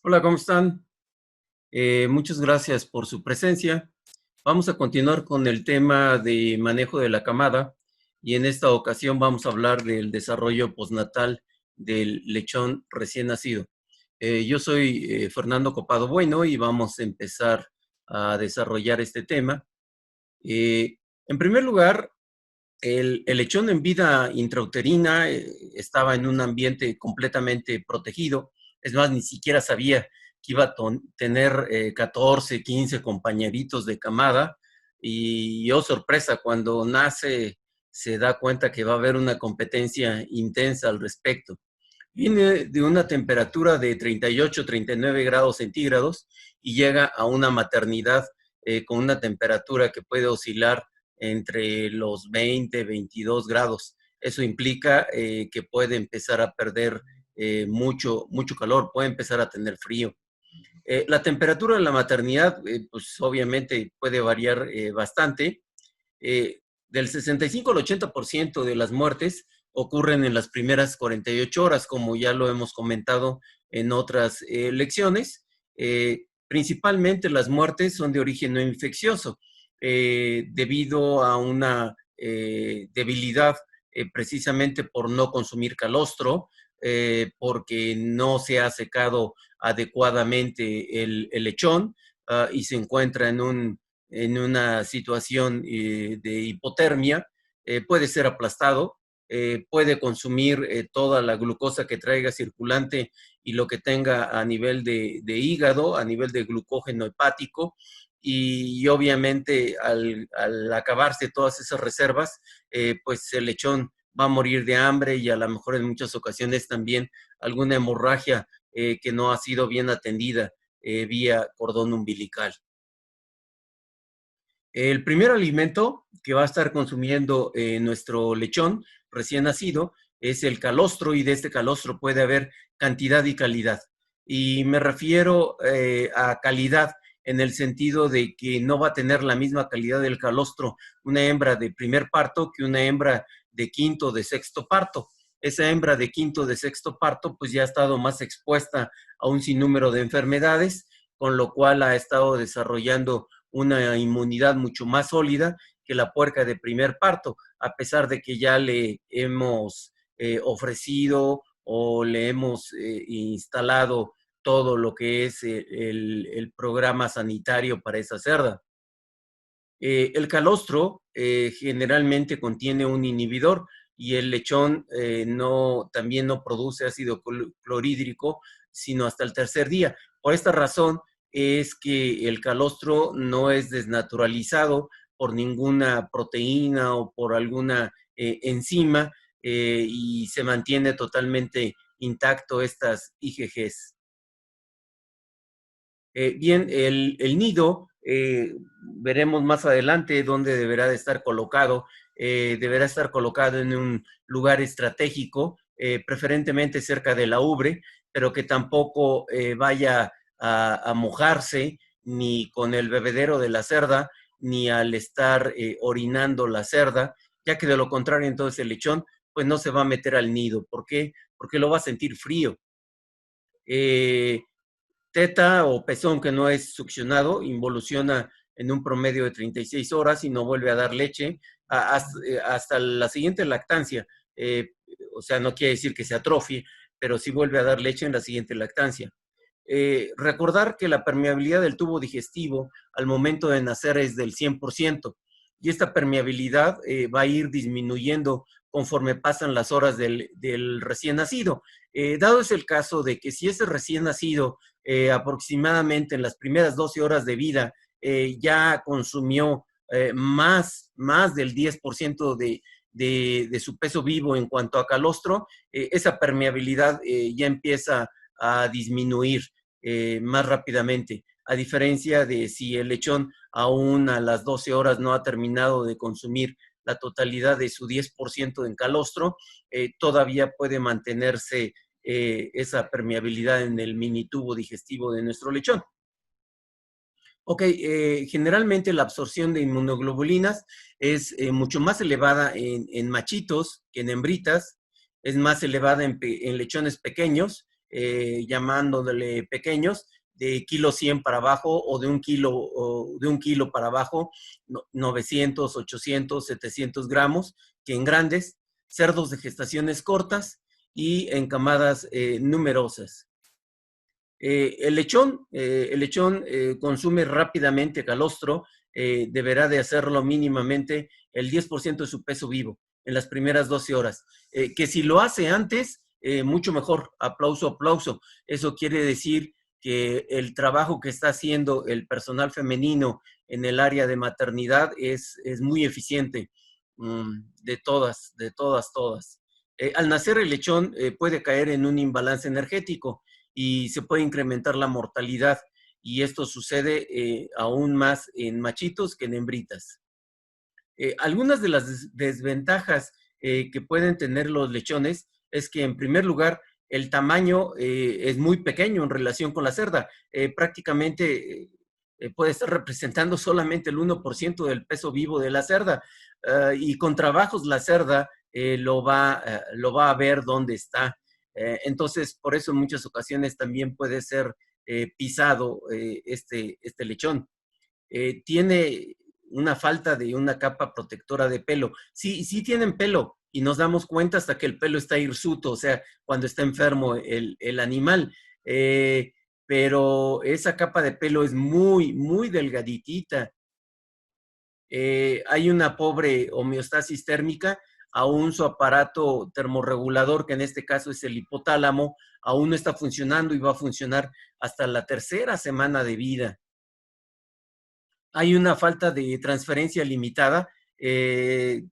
Hola, ¿cómo están? Muchas gracias por su presencia. Vamos a continuar con el tema de manejo de la camada y en esta ocasión vamos a hablar del desarrollo postnatal del lechón recién nacido. Yo soy Fernando Copado Bueno y vamos a empezar a desarrollar este tema. En primer lugar, el lechón en vida intrauterina estaba en un ambiente completamente protegido. Es más, ni siquiera sabía que iba a tener 14, 15 compañeritos de camada. Y oh, sorpresa, cuando nace se da cuenta que va a haber una competencia intensa al respecto. Viene de una temperatura de 38, 39 grados centígrados y llega a una maternidad con una temperatura que puede oscilar entre los 20, 22 grados. Eso implica que puede empezar a perder mucho calor, puede empezar a tener frío. La temperatura de la maternidad, pues obviamente puede variar bastante. Eh, del 65 al 80% de las muertes ocurren en las primeras 48 horas, como ya lo hemos comentado en otras lecciones. Principalmente las muertes son de origen no infeccioso, debido a una debilidad precisamente por no consumir calostro, porque no se ha secado adecuadamente el lechón y se encuentra en una situación de hipotermia, puede ser aplastado, puede consumir toda la glucosa que traiga circulante y lo que tenga a nivel de hígado, a nivel de glucógeno hepático, y obviamente al acabarse todas esas reservas, pues el lechón va a morir de hambre y a lo mejor en muchas ocasiones también alguna hemorragia que no ha sido bien atendida vía cordón umbilical. El primer alimento que va a estar consumiendo nuestro lechón recién nacido es el calostro, y de este calostro puede haber cantidad y calidad. Y me refiero a calidad en el sentido de que no va a tener la misma calidad del calostro una hembra de primer parto que una hembra de quinto o de sexto parto. Esa hembra de quinto o de sexto parto pues ya ha estado más expuesta a un sinnúmero de enfermedades, con lo cual ha estado desarrollando una inmunidad mucho más sólida que la puerca de primer parto, a pesar de que ya le hemos ofrecido o le hemos instalado todo lo que es el programa sanitario para esa cerda. El calostro generalmente contiene un inhibidor y el lechón también no produce ácido clorhídrico sino hasta el tercer día. Por esta razón es que el calostro no es desnaturalizado por ninguna proteína o por alguna enzima, y se mantiene totalmente intacto estas IgGs. Bien, el nido, veremos más adelante dónde deberá de estar colocado. Deberá estar colocado en un lugar estratégico, preferentemente cerca de la ubre, pero que tampoco vaya a mojarse ni con el bebedero de la cerda, ni al estar orinando la cerda, ya que de lo contrario entonces el lechón pues no se va a meter al nido. ¿Por qué? Porque lo va a sentir frío. Eh, Teta o pezón que no es succionado involuciona en un promedio de 36 horas y no vuelve a dar leche hasta la siguiente lactancia. O sea, no quiere decir que se atrofie, pero sí vuelve a dar leche en la siguiente lactancia. Recordar que la permeabilidad del tubo digestivo al momento de nacer es del 100%, y esta permeabilidad va a ir disminuyendo conforme pasan las horas del recién nacido. Dado es el caso de que si ese recién nacido aproximadamente en las primeras 12 horas de vida ya consumió más del 10% de su peso vivo en cuanto a calostro, esa permeabilidad ya empieza a disminuir más rápidamente, a diferencia de si el lechón aún a las 12 horas no ha terminado de consumir la totalidad de su 10% en calostro, todavía puede mantenerse esa permeabilidad en el mini tubo digestivo de nuestro lechón. Ok, generalmente la absorción de inmunoglobulinas es mucho más elevada en machitos que en hembritas, es más elevada en lechones pequeños, llamándole pequeños, de kilo 100 para abajo o de un kilo para abajo, 900, 800, 700 gramos, que en grandes, cerdos de gestaciones cortas y en camadas numerosas. El lechón consume rápidamente calostro, deberá de hacerlo mínimamente el 10% de su peso vivo en las primeras 12 horas. Que si lo hace antes, mucho mejor, aplauso, aplauso. Eso quiere decir que el trabajo que está haciendo el personal femenino en el área de maternidad es muy eficiente, de todas, de todas, todas. Al nacer el lechón puede caer en un imbalance energético y se puede incrementar la mortalidad, y esto sucede aún más en machitos que en hembritas. Algunas de las desventajas que pueden tener los lechones es que, en primer lugar, el tamaño es muy pequeño en relación con la cerda. Prácticamente puede estar representando solamente el 1% del peso vivo de la cerda, y con trabajos la cerda lo va a ver dónde está. Entonces, por eso en muchas ocasiones también puede ser pisado este lechón. Tiene una falta de una capa protectora de pelo. Sí, sí tienen pelo, y nos damos cuenta hasta que el pelo está hirsuto, o sea, cuando está enfermo el animal. Pero esa capa de pelo es muy, muy delgaditita. Hay una pobre homeostasis térmica, aún su aparato termorregulador, que en este caso es el hipotálamo, aún no está funcionando y va a funcionar hasta la tercera semana de vida. Hay una falta de transferencia limitada,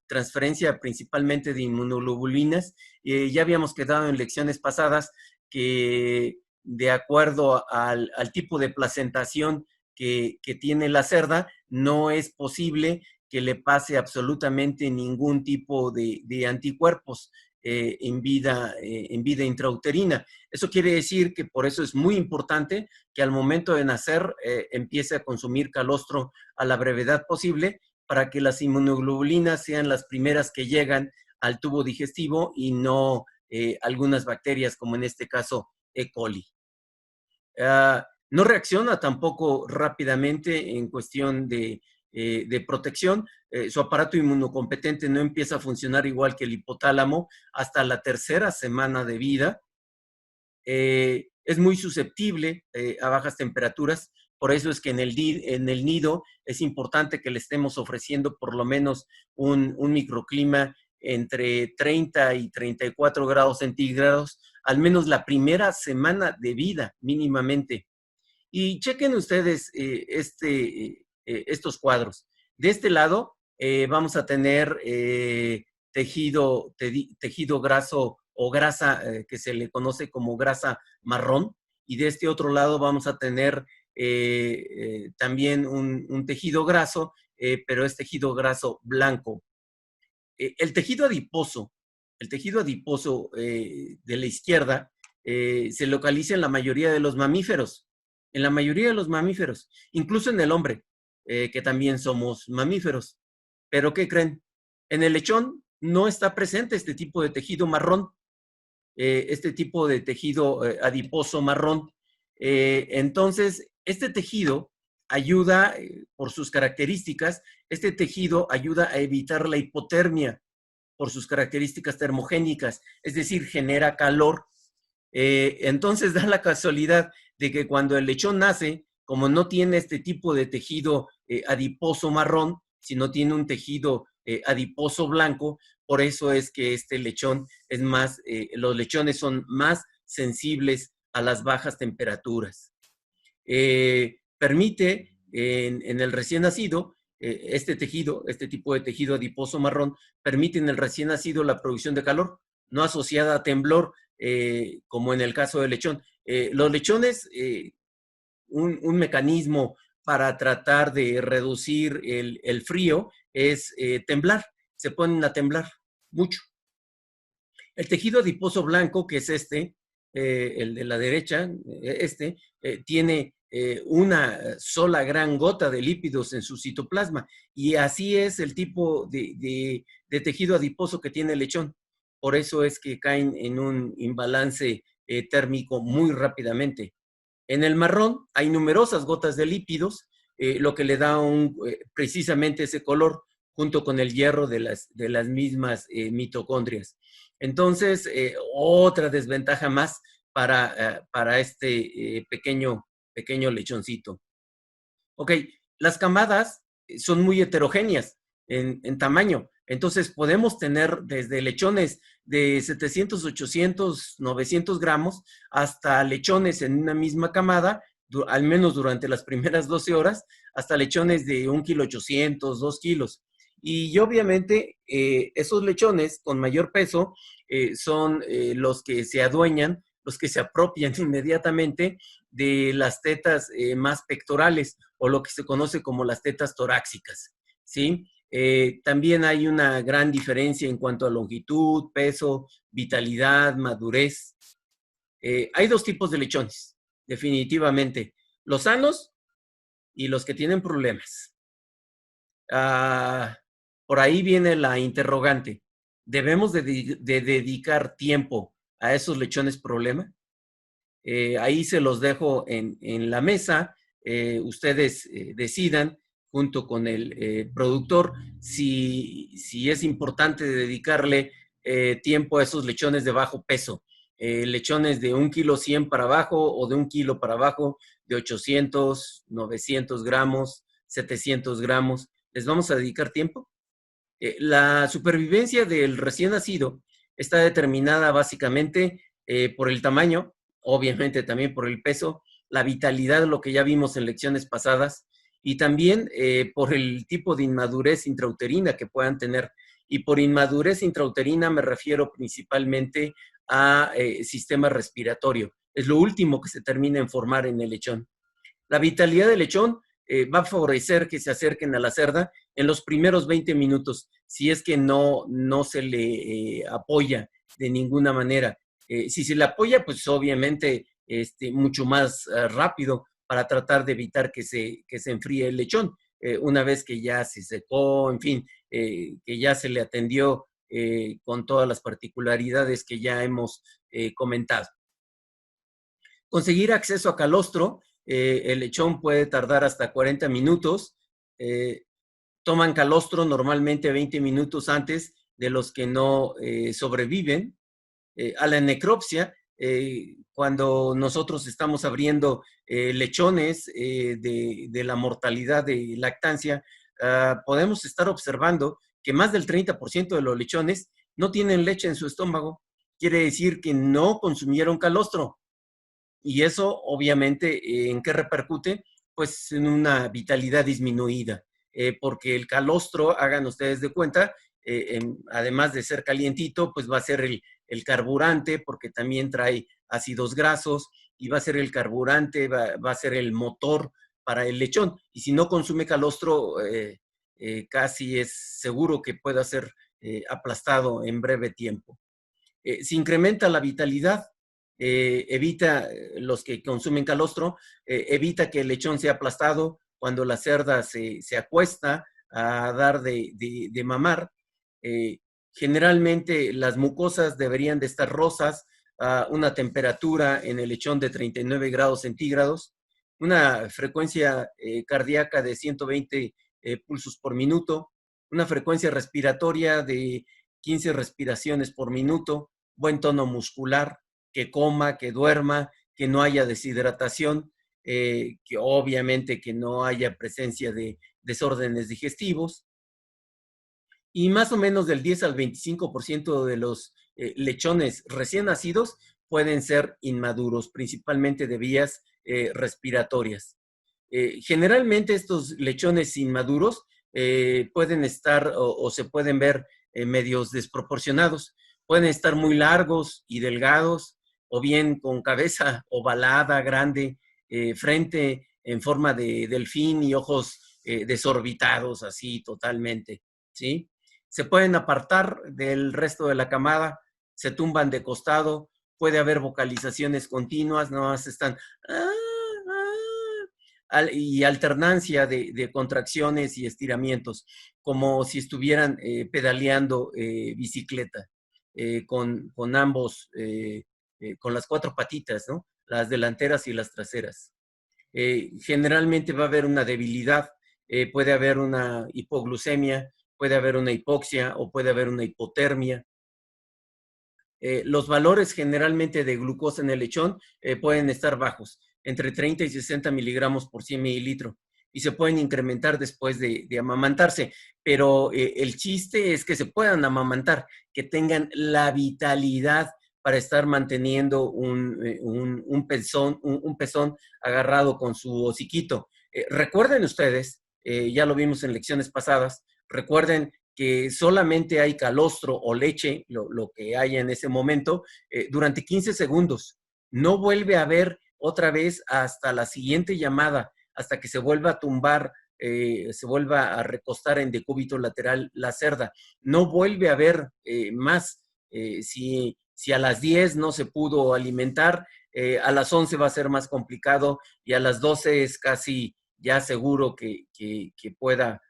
transferencia principalmente de inmunoglobulinas. Ya habíamos quedado en lecciones pasadas que, de acuerdo al tipo de placentación que tiene la cerda, no es posible que le pase absolutamente ningún tipo de anticuerpos en vida intrauterina. Eso quiere decir que por eso es muy importante que al momento de nacer empiece a consumir calostro a la brevedad posible, para que las inmunoglobulinas sean las primeras que llegan al tubo digestivo y no algunas bacterias, como en este caso E. coli. No reacciona tampoco rápidamente en cuestión de protección. Su aparato inmunocompetente no empieza a funcionar igual que el hipotálamo hasta la tercera semana de vida. Es muy susceptible a bajas temperaturas. Por eso es que en el nido es importante que le estemos ofreciendo por lo menos un microclima entre 30 y 34 grados centígrados, al menos la primera semana de vida mínimamente. Y chequen ustedes estos cuadros. De este lado vamos a tener tejido graso o grasa que se le conoce como grasa marrón, y de este otro lado vamos a tener también un tejido graso, pero es tejido graso blanco. El tejido adiposo de la izquierda se localiza en la mayoría de los mamíferos, incluso en el hombre, que también somos mamíferos. Pero ¿qué creen? En el lechón no está presente este tipo de tejido marrón, este tipo de tejido adiposo marrón. Entonces, este tejido ayuda, por sus características, este tejido ayuda a evitar la hipotermia por sus características termogénicas, es decir, genera calor. Entonces da la casualidad de que cuando el lechón nace, como no tiene este tipo de tejido adiposo marrón, sino tiene un tejido adiposo blanco, por eso es que este lechón es más, los lechones son más sensibles a las bajas temperaturas. Permite en el recién nacido, este tipo de tejido adiposo marrón, permite en el recién nacido la producción de calor, no asociada a temblor, como en el caso del lechón. Los lechones, un mecanismo para tratar de reducir el frío es temblar, se ponen a temblar mucho. El tejido adiposo blanco, que es el de la derecha, tiene una sola gran gota de lípidos en su citoplasma, y así es el tipo de tejido adiposo que tiene el lechón. Por eso es que caen en un imbalance térmico muy rápidamente. En el marrón hay numerosas gotas de lípidos, lo que le da precisamente ese color junto con el hierro de las mismas mitocondrias. Entonces, otra desventaja más para este pequeño lechoncito. Ok, las camadas son muy heterogéneas en tamaño. Entonces podemos tener desde lechones de 700, 800, 900 gramos hasta lechones en una misma camada, al menos durante las primeras 12 horas, hasta lechones de 1,8 kg, 2 kilos. Y obviamente esos lechones con mayor peso son los que se adueñan, los que se apropian inmediatamente de las tetas más pectorales o lo que se conoce como las tetas torácicas, ¿sí? También hay una gran diferencia en cuanto a longitud, peso, vitalidad, madurez. Hay dos tipos de lechones, definitivamente. Los sanos y los que tienen problemas. Por ahí viene la interrogante. ¿Debemos de dedicar tiempo a esos lechones problema? Ahí se los dejo en la mesa. Ustedes decidan junto con el productor si es importante dedicarle tiempo a esos lechones de bajo peso. Lechones de 1,1 kg para abajo o de 1 kilo para abajo, de 800, 900 gramos, 700 gramos. ¿Les vamos a dedicar tiempo? La supervivencia del recién nacido está determinada básicamente por el tamaño, obviamente también por el peso, la vitalidad, lo que ya vimos en lecciones pasadas, y también por el tipo de inmadurez intrauterina que puedan tener. Y por inmadurez intrauterina me refiero principalmente a sistema respiratorio. Es lo último que se termina en formar en el lechón. La vitalidad del lechón va a favorecer que se acerquen a la cerda en los primeros 20 minutos, si es que no se le apoya de ninguna manera. Si se le apoya, pues obviamente mucho más rápido para tratar de evitar que se enfríe el lechón. Una vez que ya se secó, en fin, que ya se le atendió con todas las particularidades que ya hemos comentado. Conseguir acceso a calostro, el lechón puede tardar hasta 40 minutos. Toman calostro normalmente 20 minutos antes de los que no sobreviven. A la necropsia, cuando nosotros estamos abriendo lechones de la mortalidad de lactancia, podemos estar observando que más del 30% de los lechones no tienen leche en su estómago. Quiere decir que no consumieron calostro. Y eso, obviamente, ¿en qué repercute? Pues en una vitalidad disminuida, porque el calostro, hagan ustedes de cuenta, además de ser calientito, pues va a ser el carburante, porque también trae ácidos grasos, y va a ser el carburante, va a ser el motor para el lechón. Y si no consume calostro, casi es seguro que pueda ser aplastado en breve tiempo. Se incrementa la vitalidad, evita los que consumen calostro, evita que el lechón sea aplastado cuando la cerda se acuesta a dar de mamar. Generalmente las mucosas deberían de estar rosas a una temperatura en el lechón de 39 grados centígrados, una frecuencia cardíaca de 120 pulsos por minuto, una frecuencia respiratoria de 15 respiraciones por minuto, buen tono muscular, que coma, que duerma, que no haya deshidratación, que obviamente que no haya presencia de desórdenes digestivos. Y más o menos del 10 al 25% de los lechones recién nacidos pueden ser inmaduros, principalmente de vías respiratorias. Generalmente estos lechones inmaduros pueden estar o se pueden ver medios desproporcionados. Pueden estar muy largos y delgados, o bien con cabeza ovalada, grande, frente en forma de delfín y ojos desorbitados, así totalmente, ¿sí? Se pueden apartar del resto de la camada, se tumban de costado, puede haber vocalizaciones continuas, no más están y alternancia de contracciones y estiramientos, como si estuvieran pedaleando bicicleta con ambos con las cuatro patitas, ¿no? Las delanteras y las traseras. Generalmente va a haber una debilidad, puede haber una hipoglucemia, puede haber una hipoxia o puede haber una hipotermia. Los valores generalmente de glucosa en el lechón pueden estar bajos, entre 30 y 60 miligramos por 100 mililitros, y se pueden incrementar después de amamantarse, pero el chiste es que se puedan amamantar, que tengan la vitalidad para estar manteniendo un pezón agarrado con su hociquito. Recuerden ustedes, ya lo vimos en lecciones pasadas, recuerden que solamente hay calostro o leche, lo que haya en ese momento, durante 15 segundos. No vuelve a haber otra vez hasta la siguiente llamada, hasta que se vuelva a tumbar, se vuelva a recostar en decúbito lateral la cerda. No vuelve a haber más. Si a las 10 no se pudo alimentar, a las 11 va a ser más complicado y a las 12 es casi ya seguro que pueda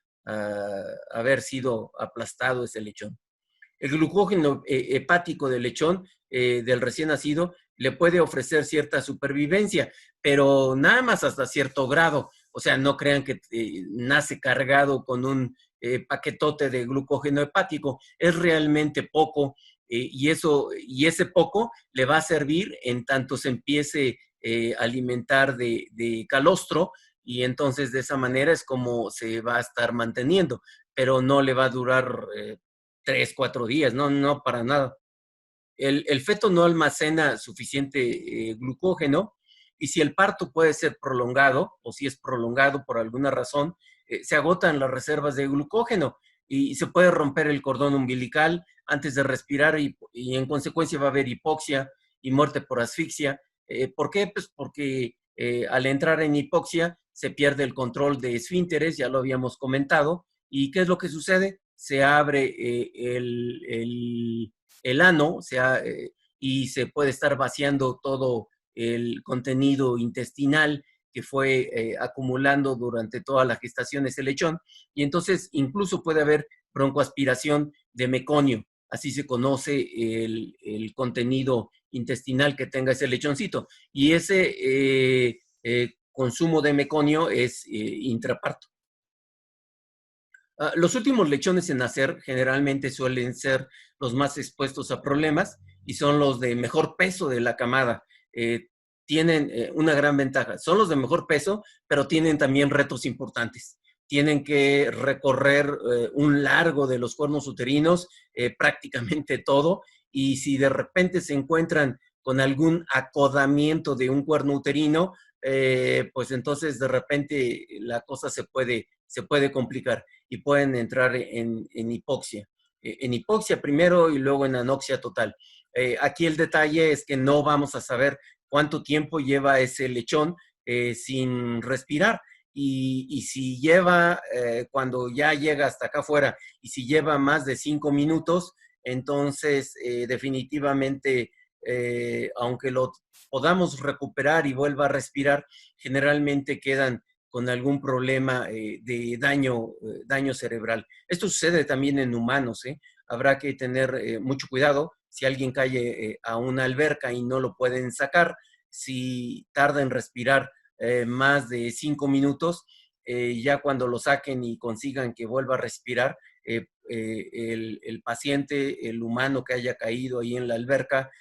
haber sido aplastado ese lechón. El glucógeno hepático del lechón, del recién nacido, le puede ofrecer cierta supervivencia, pero nada más hasta cierto grado. O sea, no crean que nace cargado con un paquetote de glucógeno hepático. Es realmente poco y ese poco le va a servir en tanto se empiece a alimentar de calostro, y entonces de esa manera es como se va a estar manteniendo, pero no le va a durar 3, 4 días, no, no, para nada. El feto no almacena suficiente glucógeno, y si el parto puede ser prolongado, o si es prolongado por alguna razón, se agotan las reservas de glucógeno y se puede romper el cordón umbilical antes de respirar, y en consecuencia va a haber hipoxia y muerte por asfixia. ¿Por qué? Pues porque al entrar en hipoxia se pierde el control de esfínteres, ya lo habíamos comentado. ¿Y qué es lo que sucede? Se abre el ano, o sea, y se puede estar vaciando todo el contenido intestinal que fue acumulando durante toda la gestación ese lechón, y entonces incluso puede haber broncoaspiración de meconio, así se conoce el contenido intestinal que tenga ese lechoncito, y ese consumo de meconio es intraparto. Los últimos lechones en nacer generalmente suelen ser los más expuestos a problemas y son los de mejor peso de la camada. Tienen una gran ventaja. Son los de mejor peso, pero tienen también retos importantes. Tienen que recorrer un largo de los cuernos uterinos, prácticamente todo, y si de repente se encuentran con algún acodamiento de un cuerno uterino, pues entonces de repente la cosa se puede complicar y pueden entrar en hipoxia. En hipoxia primero y luego en anoxia total. Aquí el detalle es que no vamos a saber cuánto tiempo lleva ese lechón sin respirar. Y si lleva, cuando ya llega hasta acá afuera, y si lleva más de 5 minutos, entonces definitivamente, aunque lo podamos recuperar y vuelva a respirar, generalmente quedan con algún problema de daño cerebral. Esto sucede también en humanos, ¿eh? Habrá que tener mucho cuidado si alguien cae a una alberca y no lo pueden sacar, si tarda en respirar más de 5 minutos, ya cuando lo saquen y consigan que vuelva a respirar, el paciente, el humano que haya caído ahí en la alberca,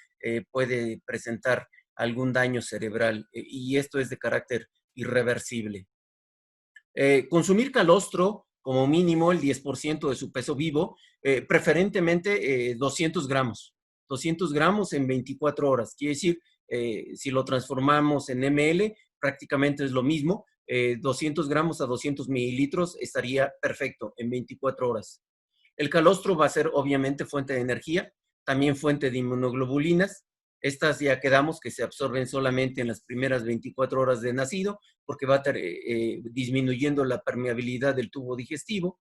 puede presentar algún daño cerebral, y esto es de carácter irreversible. Consumir calostro como mínimo el 10% de su peso vivo, preferentemente 200 gramos. 200 gramos en 24 horas. Quiere decir, si lo transformamos en ml, prácticamente es lo mismo. 200 gramos a 200 mililitros estaría perfecto en 24 horas. El calostro va a ser obviamente fuente de energía, también fuente de inmunoglobulinas. Estas ya quedamos que se absorben solamente en las primeras 24 horas de nacido, porque va a estar disminuyendo la permeabilidad del tubo digestivo.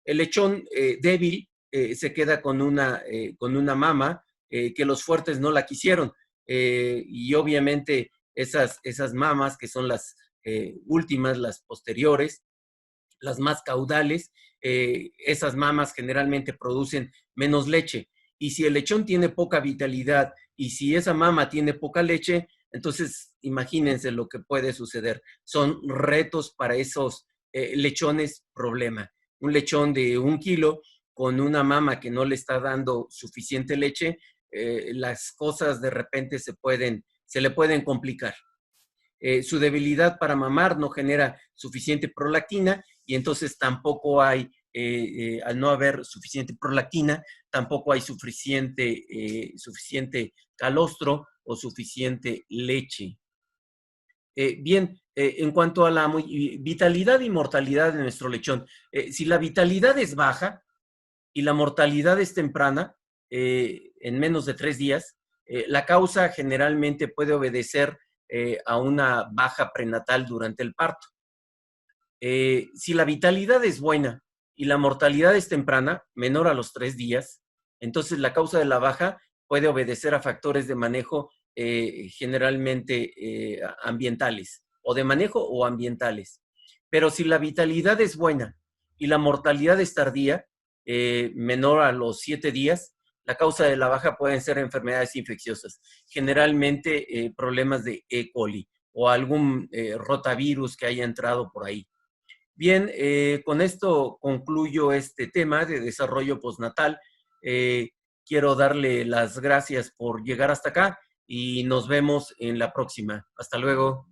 El lechón débil se queda con una mama que los fuertes no la quisieron. Y obviamente esas mamas, que son las últimas, las posteriores, las más caudales, esas mamas generalmente producen menos leche. Y si el lechón tiene poca vitalidad y si esa mama tiene poca leche, entonces imagínense lo que puede suceder. Son retos para esos lechones problema. Un lechón de 1 kilo con una mama que no le está dando suficiente leche, las cosas de repente se le pueden complicar. Su debilidad para mamar no genera suficiente prolactina y entonces tampoco hay, al no haber suficiente prolactina, tampoco hay suficiente calostro o suficiente leche. Bien, en cuanto a la vitalidad y mortalidad de nuestro lechón, si la vitalidad es baja y la mortalidad es temprana, en menos de 3 días, la causa generalmente puede obedecer a una baja prenatal durante el parto. Si la vitalidad es buena y la mortalidad es temprana, menor a los 3 días, entonces la causa de la baja puede obedecer a factores de manejo generalmente ambientales, o de manejo o ambientales. Pero si la vitalidad es buena y la mortalidad es tardía, menor a los 7 días, la causa de la baja pueden ser enfermedades infecciosas, generalmente problemas de E. coli o algún rotavirus que haya entrado por ahí. Bien, con esto concluyo este tema de desarrollo postnatal. Quiero darle las gracias por llegar hasta acá y nos vemos en la próxima. Hasta luego.